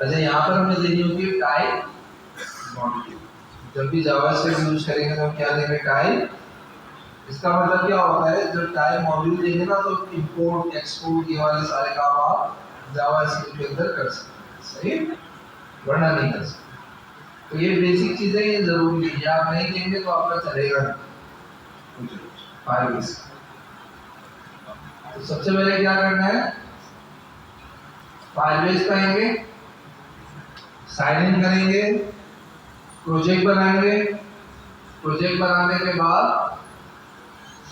अच्छा, यहाँ पर हमें देनी होगी टाइप मॉड्यूल। जब भी जावास्क्रिप्ट यूज करेंगे तो हम क्या देंगे? टाइप। इसका मतलब क्या होता है, जब टाइप मॉड्यूल देंगे ना तो इंपोर्ट एक्सपोर्ट ये वाले सारे काम आप जावास्क्रिप्ट के अंदर कर सकते हैं, सही, वरना नहीं कर सकते। तो ये बेसिक चीजें, ये जरूरी है, आप नहीं देंगे तो आपका चलेगा नहीं फाइल। तो सबसे पहले क्या करना है, फाइलबेस पे आएंगे, साइन इन करेंगे, प्रोजेक्ट बनाएंगे। प्रोजेक्ट बनाने के बाद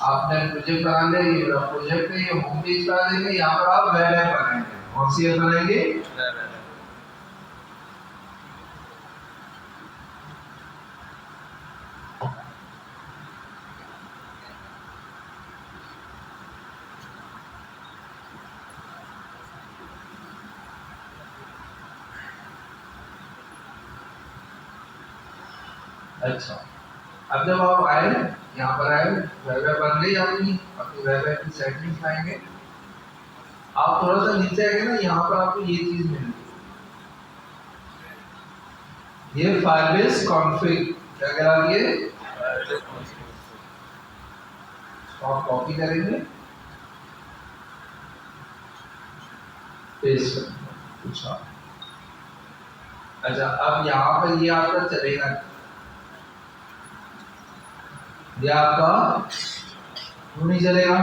आपने प्रोजेक्ट बना लिया, ये प्रोजेक्ट है, ये होम पेज बना देंगे। यहाँ पर आप वेब ऐप बनाएंगे। कौन सी ऐप बनाएंगे? अच्छा, अब जब आप आए यहाँ पर आए, वेब ऐप बन गई आपकी, अपनी वेब ऐप की सेटिंग्स आएंगे। आप थोड़ा सा नीचे आएंगे ना, यहाँ पर आपको ये चीज मिलेगी, ये फाइलबेस कॉन्फ़िग। क्या करा दिए? आप कॉपी करेंगे, पेस्ट करेंगे। अच्छा, अच्छा, अब यहाँ पर ये आपका चलेगा, ये आपका क्यों नहीं चलेगा?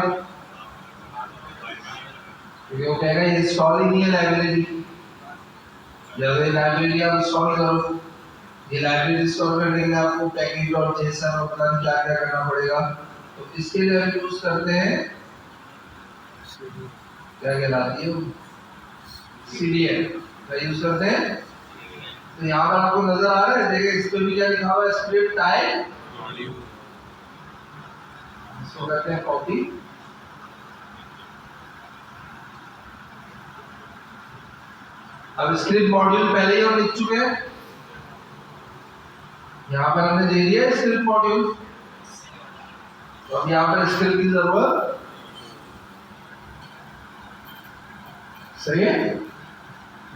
क्योंकि वो कहेगा ये इंस्टॉल ही नहीं है लाइब्रेरी। जब ये लाइब्रेरी आप इंस्टॉल करो, ये लाइब्रेरी इंस्टॉल करने के लिए आपको पैकेज और जेसन और पता नहीं क्या क्या करना पड़ेगा। तो इसके लिए हम यूज करते हैं, क्या कहलाती है, सीडीएल का यूज करते हैं। तो यहाँ पर आपको नजर आ रहा है, देखिए इस पे भी क्या लिखा हुआ है, स्क्रिप्ट टाइप मॉड्यूल। इसको करते हैं कॉपी। अब स्क्रिप्ट मॉड्यूल पहले ही हम लिख चुके हैं, यहाँ पर हमने दे दिया स्क्रिप्ट मॉड्यूल। तो अब यहाँ पर स्क्रिप्ट की जरूरत, सही है।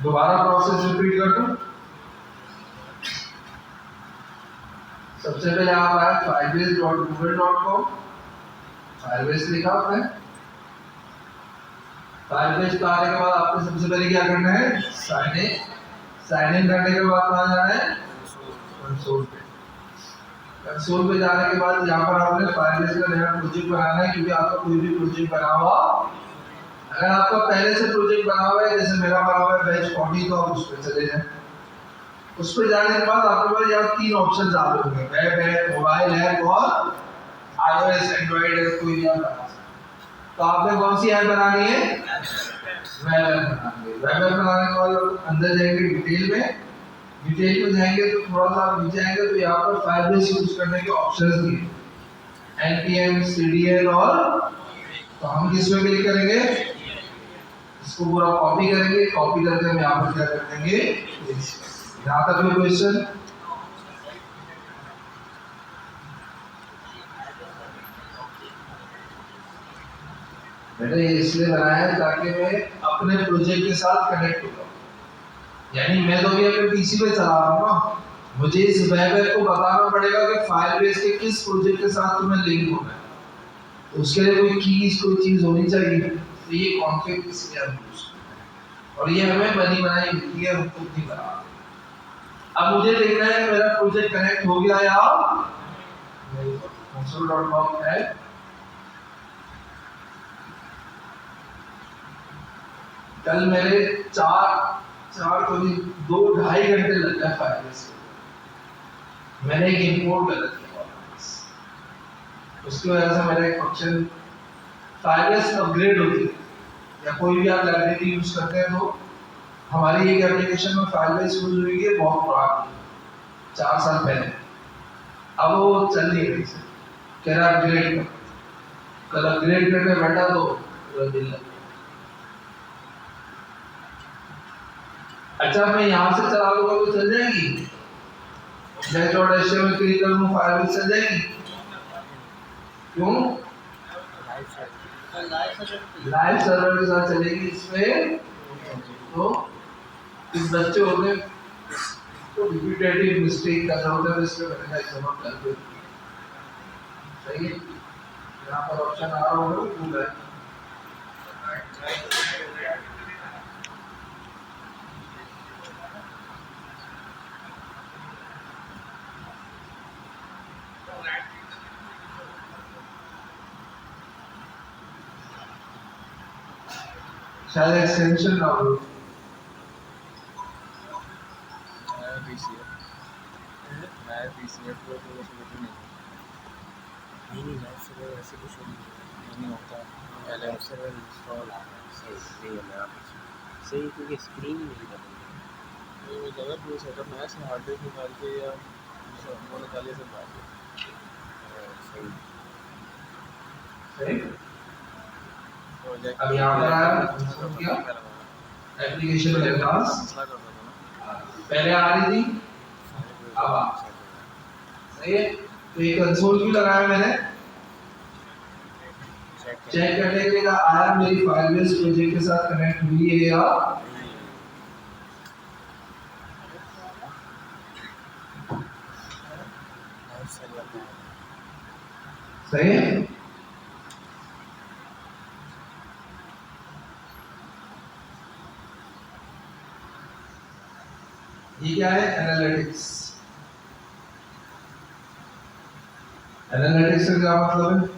दोबारा प्रोसेस रिपीट कर दूं। सबसे पहले आप आए firebase.google.com, फायरबेस लिखा आपने। फायरबेस पे आने के बाद आपको सबसे पहले क्या करना है? Sign in. साइन इन करने के बाद कहाँ जाना है? कंसोल पे। कंसोल पे जाने के बाद यहाँ पर आपने फायरबेस का नया प्रोजेक्ट बनाना है, क्योंकि आपका कोई भी प्रोजेक्ट बना हुआ, अगर आपका पहले से प्रोजेक्ट बना हुआ है, जैसे मेरा बना हुआ है बैच 40, तो आप उस पर चले जाएं। उस पर जाने के बाद आपके पास यहाँ 3 ऑप्शन आ रहे होंगे, वेब ऐप, मोबाइल ऐप और iOS एंड्रॉइड ऐप, कोई भी आप बना सकते हैं। तो आपने कौन सी ऐप बनानी है? वेब ऐप बनानी है। वेब ऐप बनाने के बाद अंदर जाएंगे डिटेल में, डिटेल में जाएंगे तो थोड़ा सा आप नीचे आएंगे तो यहाँ पर फायरबेस यूज करने के ऑप्शंस दिए, npm, cdl और, तो हम किस पे क्लिक करेंगे? इसको पूरा कॉपी करेंगे, कॉपी करके हम यहाँ पर क्या कर देंगे? यहाँ तक कोई क्वेश्चन? मैंने ये इसलिए बनाया है ताकि मैं अपने प्रोजेक्ट के साथ कनेक्ट हो जाऊँ। यानी मैं तो भी अपने पीसी पे चला रहा हूँ ना, मुझे इस वेब ऐप को बताना पड़ेगा कि फायरबेस के किस प्रोजेक्ट के साथ तुम्हें लिंक होना है। तो उसके लिए कोई कीज, कोई चीज होनी चाहिए। तो ये कॉन्फ़िग इसलिए हम यूज करते हैं, और ये हमें बनी बनाई मिलती है, हम खुद नहीं बना। अब मुझे देखना है मेरा प्रोजेक्ट कनेक्ट हो गया या console.com है। कल मेरे 4 तो नहीं 2-2.5 घंटे लग गए फायरबेस को। मैंने एक इंपोर्ट कर दिया, उसकी वजह से मेरा एक फंक्शन फायरबेस अपग्रेड होती है, या कोई भी आप लाइब्रेरी यूज करते हैं तो हमारी एक एप्लीकेशन में फायरबेस यूज हुई है बहुत पुरानी, 4 साल पहले। अब वो चल नहीं रही, कह रहा अपग्रेड कर। कल अपग्रेड करने बैठा तो पूरा दिन लग। अच्छा, मैं यहाँ से चला लूंगा तो चल जाएगी? मैं जो डैशर में क्लिक करूँ फायरबेस चल जाएगी? क्यों? लाइव सर्वर के साथ चलेगी इसमें। तो इस बच्चे होते हैं तो रिपीटेटिव मिस्टेक करना होता है, इसमें मैंने कहा इसे मत कर दो। सही है, यहाँ पर ऑप्शन आ रहा होगा वो भूल है। शायद एक्सटेंशन ना हो। नहीं सर्वर ऐसे कुछ नहीं होता। पहले सर्वर इंस्टॉल सही है मेरा सही, क्योंकि स्क्रीन ही नहीं बदल वो ज़्यादा पूरा सेटअप नया से हार्ड डिस्क निकाल के या वो निकाले से बात सही सही। अब यहाँ पर आया क्या एप्लीकेशन मेरे पास पहले आ रही थी, अब आ सही है। तो ये कंसोल भी लगाया मैंने, चेक करने के लिए आया मेरी फाइलबेस प्रोजेक्ट के साथ कनेक्ट हुई है या सही है। ये क्या है एनालिटिक्स। एनालिटिक्स का क्या मतलब है?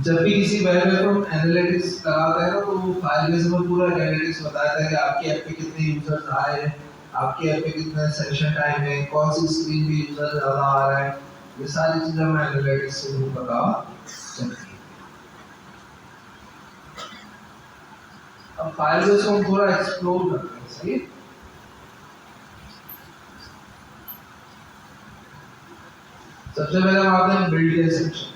जब भी किसी वेब में हम एनालिटिक्स लगाते हैं ना तो वो फाइलबेस में पूरा एनालिटिक्स बताता है कि आपके ऐप पे कितने यूजर्स आए, आपके ऐप पे कितना सेशन टाइम है, कौन सी स्क्रीन पे यूजर ज्यादा आ रहा है, ये सारी चीजें हमें एनालिटिक्स से भी पता चलती है। अब फाइलबेस को हम थोड़ा एक्सप्लोर करते हैं। सही, सबसे पहले हम आते हैं बिल्ड के सेक्शन।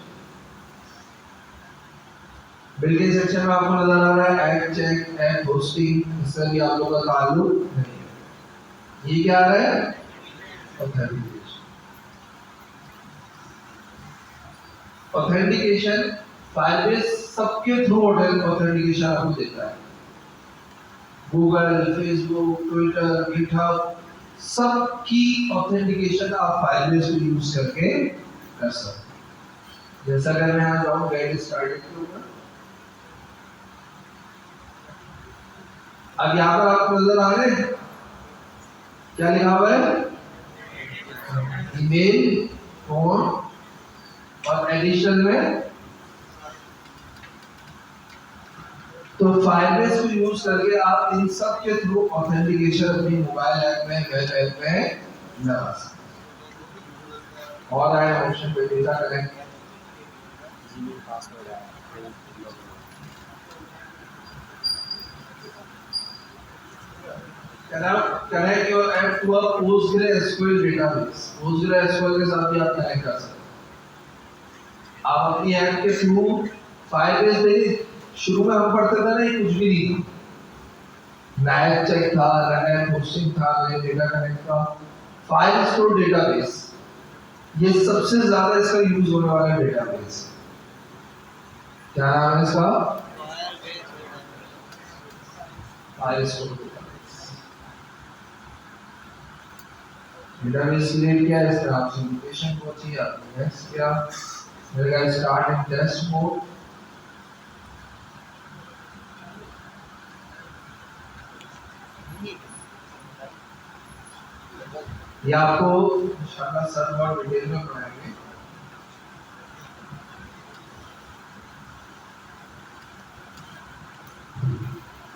बिल्ड के सेक्शन में आपको नजर आ रहा है ऐप चेक, ऐप होस्टिंग, इससे भी आप लोग का ताल्लुक नहीं है। ये क्या आ रहा है ऑथेंटिकेशन। ऑथेंटिकेशन फाइलबेस सबके थ्रू ऑथेंटिकेशन आपको देता है। गूगल, फेसबुक, ट्विटर, गिटहब सबकी ऑथेंटिकेशन आप फाइलबेस को यूज करके कर सकते हैं। जैसा कि मैं यहाँ जाऊँ गेट स्टार्टेड के ऊपर, अब यहाँ पर आपको नजर आ रहे हैं क्या लिखा हुआ है, ईमेल, फोन और एडिशन में। तो फाइलबेस को यूज करके आप इन सब के थ्रू ऑथेंटिकेशन अपनी मोबाइल ऐप में, वेब ऐप में लगा सकते हैं। और आए ऑप्शन पे डेटा कनेक्ट, जीमेल पासवर्ड है connect your app to a PostgreSQL database। PostgreSQL के साथ भी आप कनेक्ट कर सकते हैं। आप अपनी ऐप के थ्रू फाइलबेस देखिए, शुरू में हम पढ़ते थे ना ये कुछ भी नहीं था, ना ऐप चेक था, ना ऐप होस्टिंग था, ना डेटा कनेक्ट था। फाइल स्टोर डेटाबेस ये सबसे ज्यादा इसका यूज होने वाला डेटाबेस। क्या नाम है इसका? फाइल स्टोर डेटाबेस क्रिएट किया, इसका आपसे लोकेशन पहुंची, आपने नेक्स्ट किया, मेरे का स्टार्ट इन टेस्ट मोड। ये आपको इंशाल्लाह सर और डिटेल में पढ़ाएंगे।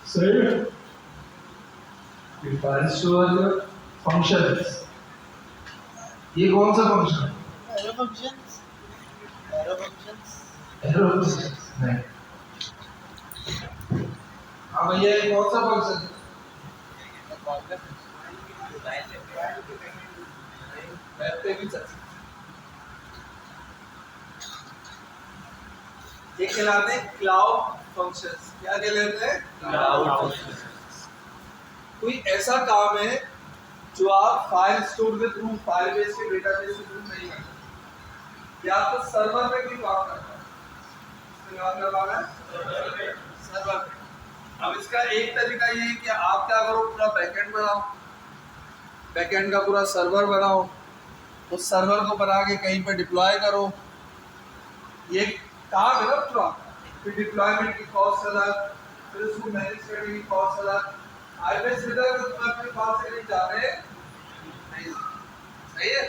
सही है। फाइल स्टोर फंक्शंस, ये कौन सा फंक्शन है? Arrow functions, arrow functions, arrow functions नहीं। हाँ भैया ये कौन सा फंक्शन है? वेब पे भी चल सकता है। ये कहलाते हैं क्लाउड फंक्शंस। क्या कहलाते हैं? Cloud functions. कोई ऐसा काम है जो आप फाइल स्टोर के थ्रू, फाइलबेस के डेटाबेस के थ्रू नहीं कर सकते। या तो सर्वर पे भी काम करता है, इसमें काम करवाना है सर्वर एक तरीका ये है कि आप क्या करो, पूरा बैकएंड बनाओ, बैकएंड का पूरा सर्वर बनाओ, उस सर्वर को बना के कहीं पर डिप्लॉय करो। ये काम है ना पूरा, फिर डिप्लॉयमेंट की कॉस्ट अलग, फिर उसको मैनेज करने की कॉस्ट अलग। आईपीएस रीडर को तुम अपने पास से नहीं जा रहे नहीं, सही है,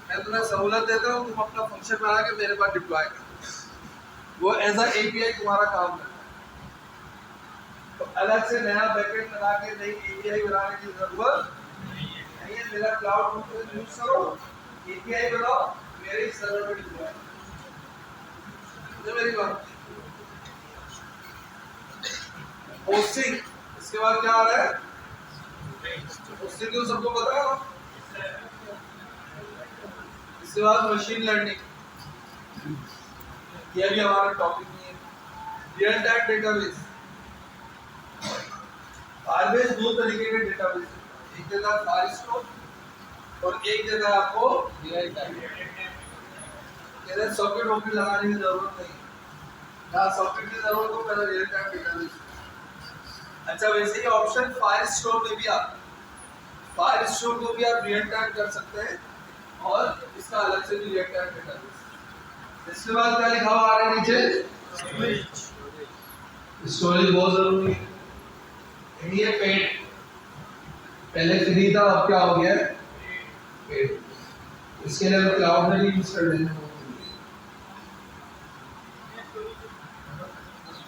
मैं तुम्हें सहूलत देता हूँ, तुम अपना फंक्शन बना के मेरे पास डिप्लॉय करो, वो एज अ एपीआई तुम्हारा काम करता है। तो अलग से नया बैकएंड बना के नई एपीआई बनाने की जरूरत नहीं है। मेरा क्लाउड यूज करो, एपीआई बनाओ, मेरे सर्वर पे डिप्लॉय करो। मेरी बात होस्टिंग, इसके बाद क्या आ रहा है, होस्टिंग तो सबको पता है। इसके बाद मशीन लर्निंग, ये भी हमारा टॉपिक नहीं है। रियल टाइम डेटाबेस, फायरबेस दो तरीके के डेटाबेस, एक देता है फाइल स्टोर और एक देता है आपको रियल टाइम। इधर सॉकेट वॉकेट लगाने की जरूरत नहीं, जहाँ सॉकेट की जरूरत हो पहले रियल टाइम डेटाबेस। अच्छा, वैसे ही ऑप्शन फाइल स्टोर में भी आप फाइल स्टोर को भी आप रियल टाइम कर सकते हैं और इसका अलग से भी रियल टाइम डेटाबेस। इसके बाद क्या लिखा हुआ आ रहा है नीचे, स्टोरेज बहुत जरूरी है। ये पेड, पहले फ्री था, अब क्या हो गया पेड। इसके लिए क्लाउड में भी यूज कर लेना,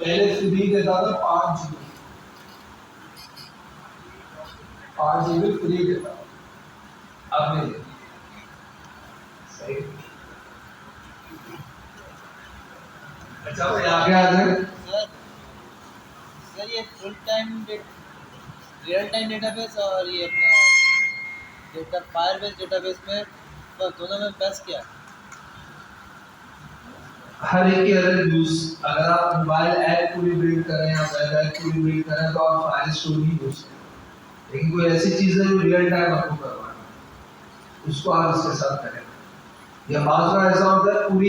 पहले फ्री देता था 5 GB, 5 GB फ्री देता, अब नहीं देता। सही। अच्छा भाई आगे आ जाए। सर ये full time real time database और ये अपना डेटा फायरबेस डेटाबेस में तो दोनों में बेस्ट क्या है? हर एक के अलग यूज, अगर आप मोबाइल ऐप पूरी बिल्ड करें या वेब ऐप पूरी बिल्ड करें तो आप फाइल स्टोर ही यूज करें, लेकिन कोई ऐसी चीज है जो रियल टाइम आपको करवाना है उसको आप इसके साथ करें। या बात ऐसा होता है पूरी